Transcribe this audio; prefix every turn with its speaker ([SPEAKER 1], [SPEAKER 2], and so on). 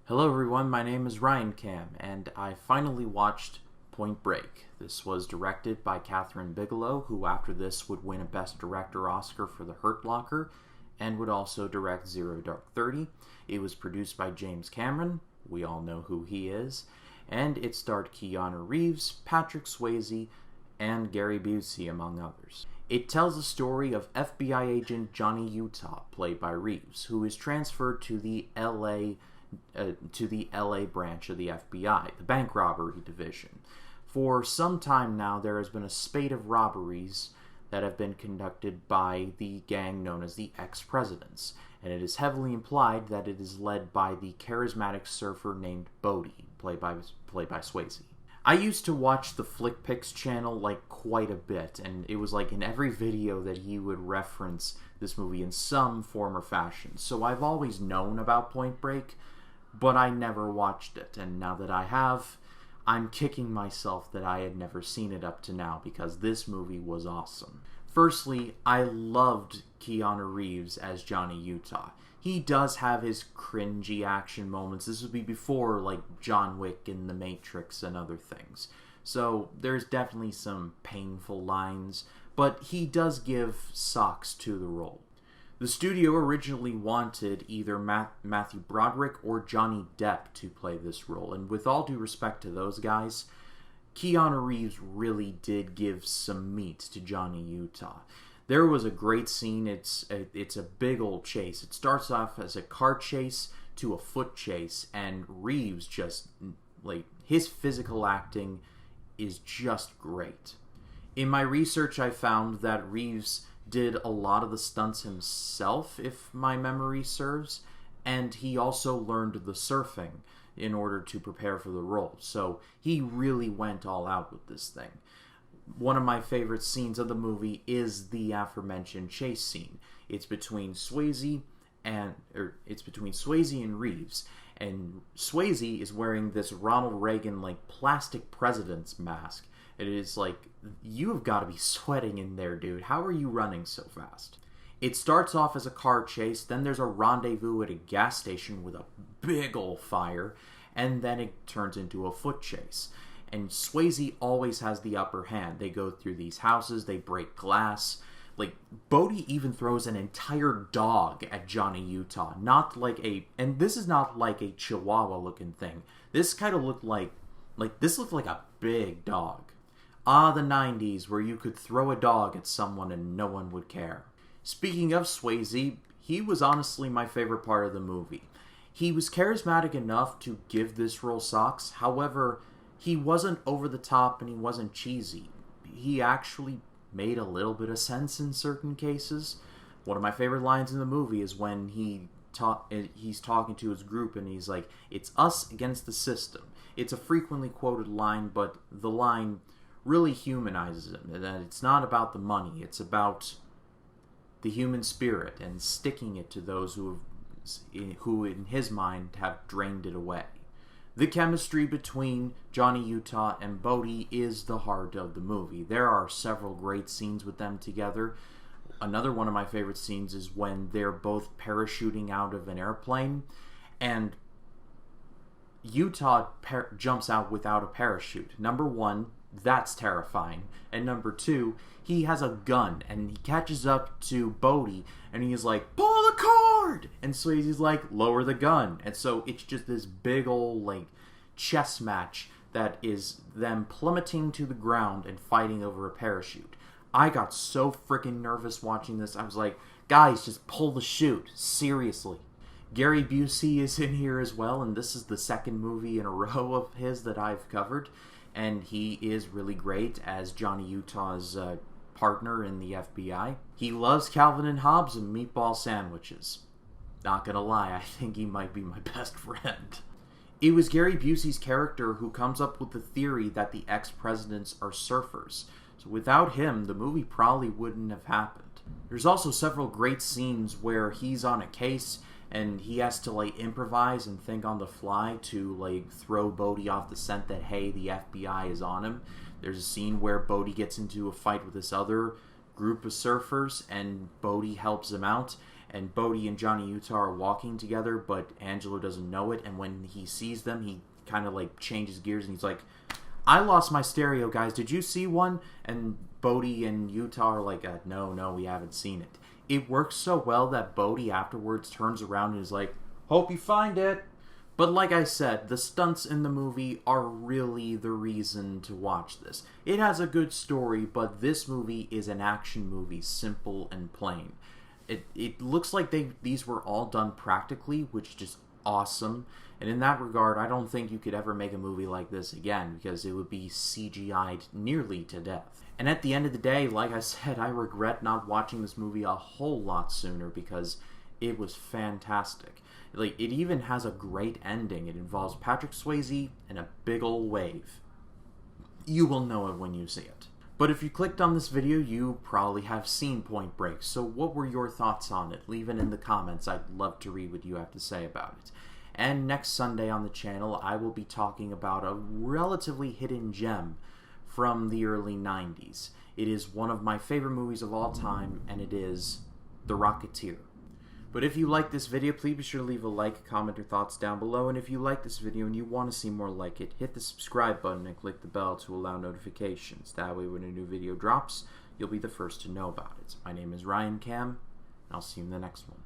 [SPEAKER 1] Hello everyone, my name is Ryan Cam, and I finally watched Point Break. This was directed by Catherine Bigelow, who after this would win a Best Director Oscar for The Hurt Locker, and would also direct Zero Dark 30. It was produced by James Cameron, we all know who he is, and it starred Keanu Reeves, Patrick Swayze, and Gary Busey, among others. It tells the story of FBI agent Johnny Utah, played by Reeves, who is transferred to the LA branch of the FBI, the bank robbery division. For some time now, there has been a spate of robberies that have been conducted by the gang known as the Ex-Presidents, and it is heavily implied that it is led by the charismatic surfer named Bodhi, played by Swayze. I used to watch the Flick Picks channel quite a bit, and it was in every video that he would reference this movie in some form or fashion. So I've always known about Point Break, but I never watched it, and now that I have, I'm kicking myself that I had never seen it up to now, because this movie was awesome. Firstly, I loved Keanu Reeves as Johnny Utah. He does have his cringy action moments. This would be before, John Wick and The Matrix and other things. So, there's definitely some painful lines, but he does give socks to the role. The studio originally wanted either Matthew Broderick or Johnny Depp to play this role, and with all due respect to those guys, Keanu Reeves really did give some meat to Johnny Utah. There was a great scene. It's a big old chase. It starts off as a car chase to a foot chase, and Reeves just, his physical acting is just great. In my research, I found that Reeves did a lot of the stunts himself, if my memory serves, and he also learned the surfing in order to prepare for the role. So he really went all out with this thing. One of my favorite scenes of the movie is the aforementioned chase scene. It's between Swayze and Reeves, and Swayze is wearing this Ronald Reagan plastic president's mask. It is you have got to be sweating in there, dude. How are you running so fast? It starts off as a car chase, then there's a rendezvous at a gas station with a big ol' fire, and then it turns into a foot chase. And Swayze always has the upper hand. They go through these houses, they break glass. Bodhi even throws an entire dog at Johnny Utah. And this is not like a Chihuahua looking thing. This kind of looked this looked like a big dog. Ah, the 90s, where you could throw a dog at someone and no one would care. Speaking of Swayze, he was honestly my favorite part of the movie. He was charismatic enough to give this role socks, however, he wasn't over the top and he wasn't cheesy. He actually made a little bit of sense in certain cases. One of my favorite lines in the movie is when he's talking to his group and he's like, "It's us against the system." It's a frequently quoted line, but the line really humanizes him. And that it's not about the money, it's about the human spirit and sticking it to those who in his mind have drained it away. The chemistry between Johnny Utah and Bodhi is the heart of the movie. There are several great scenes with them together. Another one of my favorite scenes is when they're both parachuting out of an airplane, and Utah jumps out without a parachute. Number one, that's terrifying. And number two, he has a gun, and he catches up to Bodhi, and he's like, "Pull the cord!" And Swayze's like, "Lower the gun." And so it's just this big old, chess match that is them plummeting to the ground and fighting over a parachute. I got so freaking nervous watching this. I was like, guys, just pull the chute. Seriously. Gary Busey is in here as well, and this is the second movie in a row of his that I've covered. And he is really great as Johnny Utah's partner in the FBI. He loves Calvin and Hobbes and meatball sandwiches. Not gonna lie, I think he might be my best friend. It was Gary Busey's character who comes up with the theory that the ex-presidents are surfers. So without him, the movie probably wouldn't have happened. There's also several great scenes where he's on a case and he has to improvise and think on the fly to throw Bodhi off the scent that, hey, the FBI is on him. There's a scene where Bodhi gets into a fight with this other group of surfers and Bodhi helps him out, and Bodhi and Johnny Utah are walking together, but Angelo doesn't know it, and when he sees them, he kind of like changes gears, and he's like, I lost my stereo, guys. Did you see one? And Bodhi and Utah are like, no, we haven't seen it. It works so well that Bodhi afterwards turns around and is like, hope you find it. But like I said, the stunts in the movie are really the reason to watch this. It has a good story, but this movie is an action movie, simple and plain. It looks like these were all done practically, which is just awesome. And in that regard, I don't think you could ever make a movie like this again, because it would be CGI'd nearly to death. And at the end of the day, like I said, I regret not watching this movie a whole lot sooner, because it was fantastic. Like, it even has a great ending. It involves Patrick Swayze and a big old wave. You will know it when you see it. But if you clicked on this video, you probably have seen Point Break. So what were your thoughts on it? Leave it in the comments. I'd love to read what you have to say about it. And next Sunday on the channel, I will be talking about a relatively hidden gem from the early 90s. It is one of my favorite movies of all time, and it is The Rocketeer. But if you like this video, please be sure to leave a like, comment your thoughts down below, and if you like this video and you want to see more like it, hit the subscribe button and click the bell to allow notifications. That way when a new video drops, you'll be the first to know about it. My name is Ryan Cam, and I'll see you in the next one.